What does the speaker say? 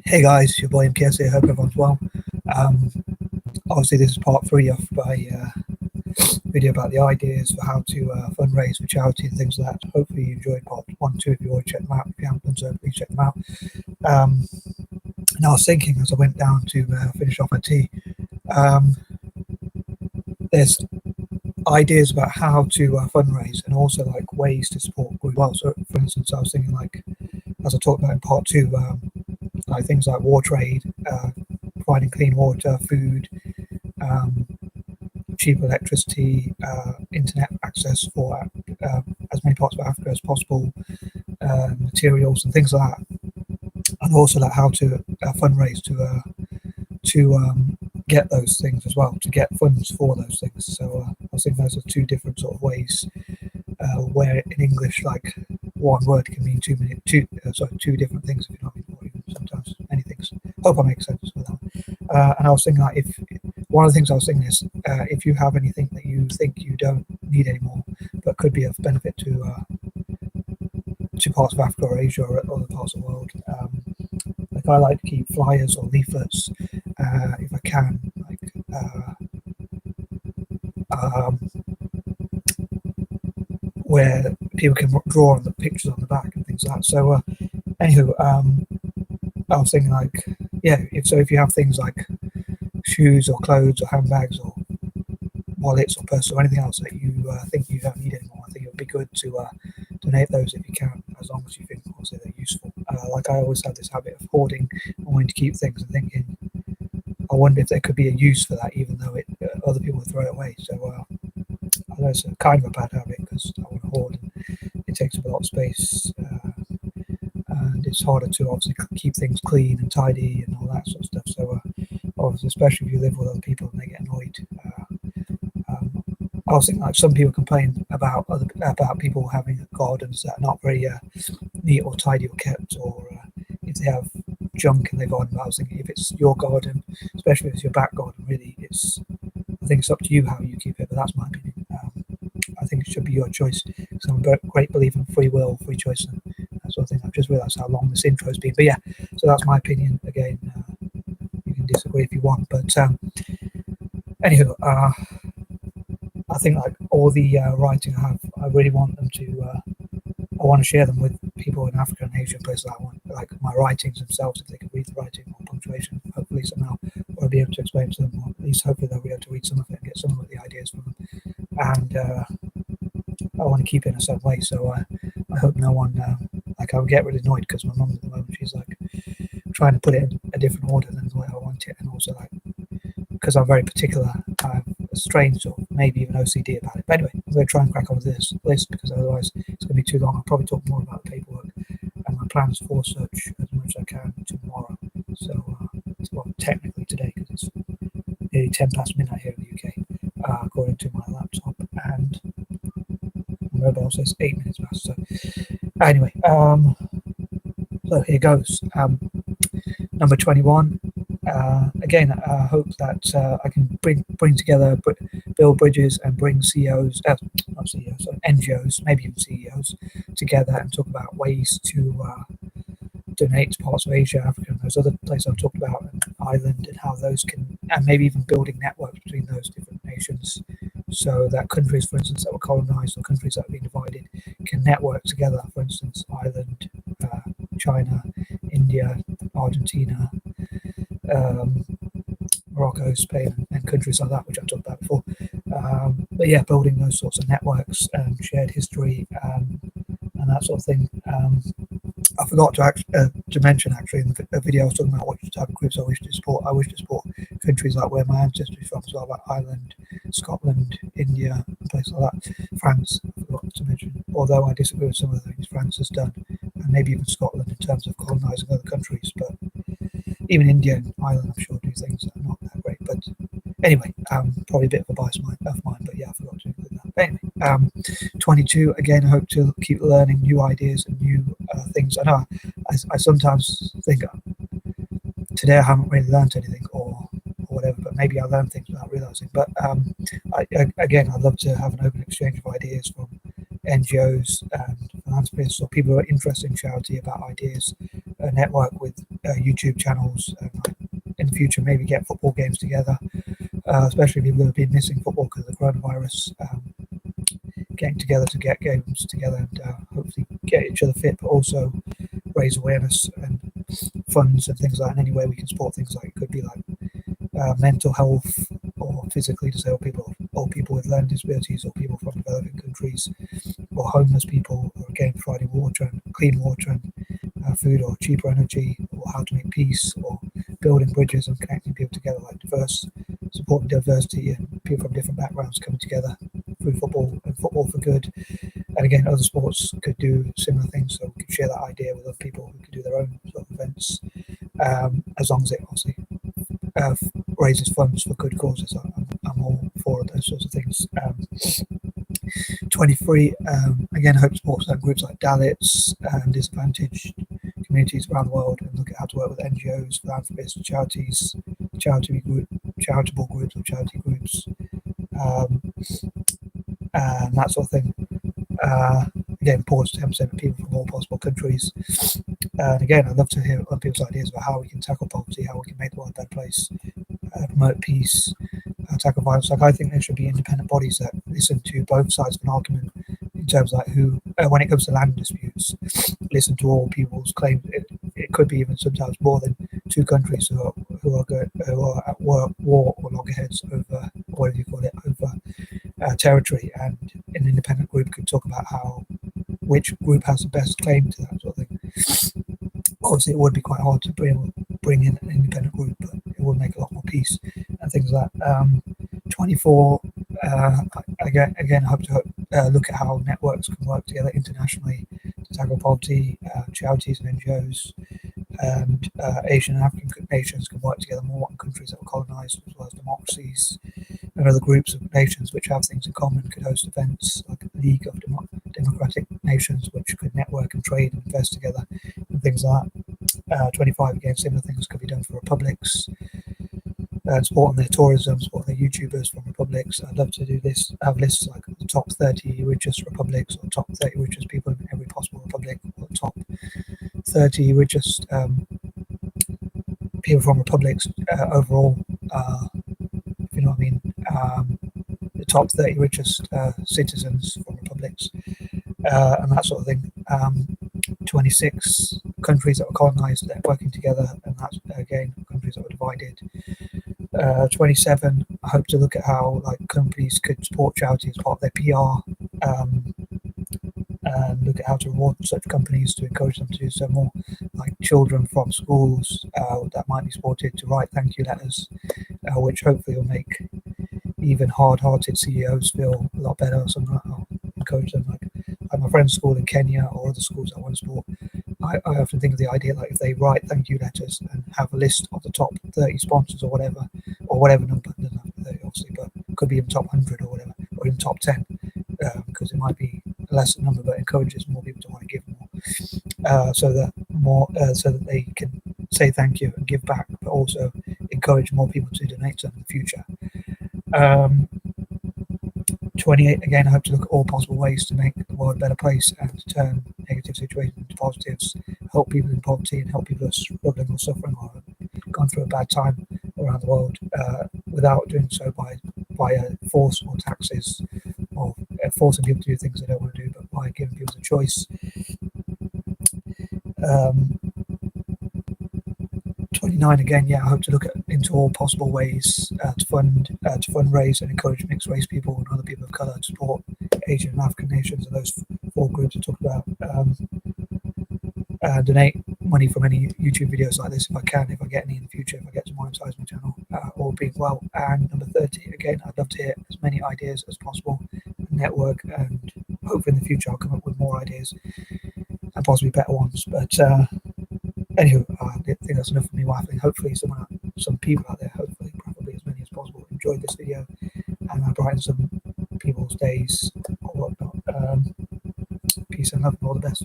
Hey guys, your boy MKS here. Hope everyone's well. Um, Obviously, this is part 3 of my video about the ideas for how to fundraise for charity and things like that. Hopefully, you enjoyed part 1, 2. If you want to check them out, if you haven't done so, please check them out. And I was thinking as I went down to finish off my tea, there's ideas about how to fundraise and also like ways to support good well. So, for instance, I was thinking like, as I talked about in part 2, like things like war trade, providing clean water, food, cheap electricity, internet access for as many parts of Africa as possible, materials and things like that, and also like how to fundraise to get those things as well, to get funds for those things. So I think those are two different sort of ways where in English like one word can mean two different things, if you know what I mean, or even sometimes many things. Hope I make sense with that. And I was thinking like, if one of the things I was thinking is if you have anything that you think you don't need anymore but could be of benefit to parts of Africa or Asia or other parts of the world, like I like to keep flyers or leaflets if I can, like where people can draw on the pictures on the back and things like that. So anywho, I was thinking like, yeah, if you have things like shoes or clothes or handbags or wallets or purses or anything else that you think you don't need anymore, I think it would be good to donate those if you can, as long as you think also they're useful. Like I always have this habit of hoarding and wanting to keep things and thinking, I wonder if there could be a use for that, even though other people throw it away. So I know it's a kind of a bad habit because I want to hoard and it takes up a lot of space, and it's harder to obviously keep things clean and tidy and all that sort of stuff. So obviously, especially if you live with other people and they get annoyed. I was thinking like some people complain about people having gardens that are not very neat or tidy or kept, or if they have junk in their garden. But I was thinking if it's your garden, especially if it's your back garden, really, I think it's up to you how you keep it. But that's my opinion. I think it should be your choice, because I'm a great believer in free will, free choice, and that sort of thing. I've just realised how long this intro has been. But yeah, so that's my opinion. Again, you can disagree if you want, but anywho, I think like all the writing I have, I really want them to. I want to share them with people in Africa and Asia, places I want, like my writings themselves, if they can read the writing or punctuation, hopefully somehow, or I'll be able to explain to them, or at least hopefully they'll be able to read some of it and get some of the ideas from them. And I want to keep it in a certain way, so I hope no one, like I would get really annoyed because my mum at the moment, she's like trying to put it in a different order than the way I want it, and also like, because I'm very particular, I have a strange or maybe even OCD about it. But anyway, I'm going to try and crack on with this list because otherwise it's going to be too long. I'll probably talk more about the paperwork and my plans for such as much as I can tomorrow. So, well, technically today, because it's nearly 10 past midnight here in the UK, according to my laptop, and my mobile says 8 minutes past. So, anyway, so here goes. Number 21. Again, I hope that I can bring together, build bridges and bring CEOs, not CEOs, sorry, NGOs, maybe even CEOs, together and talk about ways to donate to parts of Asia, Africa, and those other places I've talked about, and Ireland, and how those can, and maybe even building networks between those different nations, so that countries, for instance, that were colonized or countries that have been divided can network together. For instance, Ireland, China, India, Argentina, Morocco, Spain, and countries like that, which I've talked about before. But yeah, building those sorts of networks, shared history, and that sort of thing. I forgot to mention actually in the video I was talking about what type of groups I wish to support. I wish to support countries like where my ancestry is from as well, like Ireland, Scotland, India, and places like that. France, I forgot to mention. Although I disagree with some of the things France has done, and maybe even Scotland in terms of colonising other countries, but even India and Ireland, I'm sure, do things that are not that great. But anyway, probably a bit of a bias of mine, but yeah, I forgot to include that. But anyway, 22, again, I hope to keep learning new ideas and new things. I know I sometimes think today I haven't really learned anything or whatever, but maybe I learned things without realising. But again, I'd love to have an open exchange of ideas from NGOs and philanthropists or people who are interested in charity about ideas network with YouTube channels, and in the future maybe get football games together, especially people who have been missing football because of the coronavirus. Getting together to get games together and hopefully get each other fit, but also raise awareness and funds and things like that. And any way we can support things like, it could be like mental health or physically disabled people, or people with learning disabilities, or people from developing countries, or homeless people, or again providing water and clean water and food, or cheaper energy, or how to make peace, or building bridges and connecting people together, like supporting diversity and people from different backgrounds coming together through football and football for good. And again, other sports could do similar things, so we could share that idea with other people who could do their own sort of events, as long as it obviously raises funds for good causes. I'm all for those sorts of things. 23, again, hope to support certain groups like Dalits and disadvantaged communities around the world, and look at how to work with NGOs, philanthropists, charities, charitable groups or charity groups, and that sort of thing. Again, pause 10% of people from all possible countries. And again, I'd love to hear other people's ideas about how we can tackle poverty, how we can make the world a better place, promote peace, tackle violence. Like, I think there should be independent bodies that listen to both sides of an argument, in terms of like who, when it comes to land disputes, listen to all people's claims. It could be even sometimes more than two countries who are at war or loggerheads over, whatever you call it, over territory, and an independent group could talk about which group has the best claim to that sort of thing. Obviously, it would be quite hard to bring in an independent group, but it would make a lot more peace and things like that. 24, again, I hope to look at how networks can work together internationally to tackle poverty. Charities and NGOs and Asian and African nations can work together more, in countries that were colonized, as well as democracies and other groups of nations which have things in common could host events like the League of Democratic Nations, which could network and trade and invest together and things like that. 25, again, similar things could be done for republics, supporting their tourism, supporting their YouTubers from republics. I'd love to do this, have lists like the top 30 richest republics, or top 30 richest people in every possible republic, or top 30 richest people from republics overall, if you know what I mean. The top 30 richest citizens from republics, and that sort of thing. 26 countries that were colonized that are working together, and that's again countries that were divided. 27, I hope to look at how like companies could support charities as part of their PR, and look at how to reward such companies to encourage them to do so more. Like children from schools that might be supported to write thank you letters, which hopefully will make even hard-hearted CEOs feel a lot better. So I'll encourage them, like my friend's school in Kenya or other schools I want to support. I often think of the idea, like if they write thank you letters and have a list of the top 30 sponsors or whatever number, doesn't have to be 30 obviously, but could be even top 100 or whatever, or even top 10, because it might be a lesser number, but encourages more people to want to give more, so that they can say thank you and give back, but also encourage more people to donate to them in the future. 28, again, I hope to look at all possible ways to make the world a better place and to turn negative situations into positives, help people in poverty and help people who are struggling or suffering or gone through a bad time around the world, without doing so by force or taxes, or forcing people to do things they don't want to do, but by giving people the choice. 29, again, I hope to look into all possible ways to fundraise and encourage mixed race people and other people of colour to support Asian and African nations, and those four groups I talked about. Donate money from any YouTube videos like this if I can, if I get any in the future, if I get to monetize my channel, all being well. And number 30, again, I'd love to hear as many ideas as possible, network, and hopefully in the future I'll come up with more ideas and possibly better ones. But anywho, I think that's enough for me waffling. Hopefully some people out there, hopefully probably as many as possible, enjoyed this video and I brighten some people's days or whatnot. Peace and love and all the best.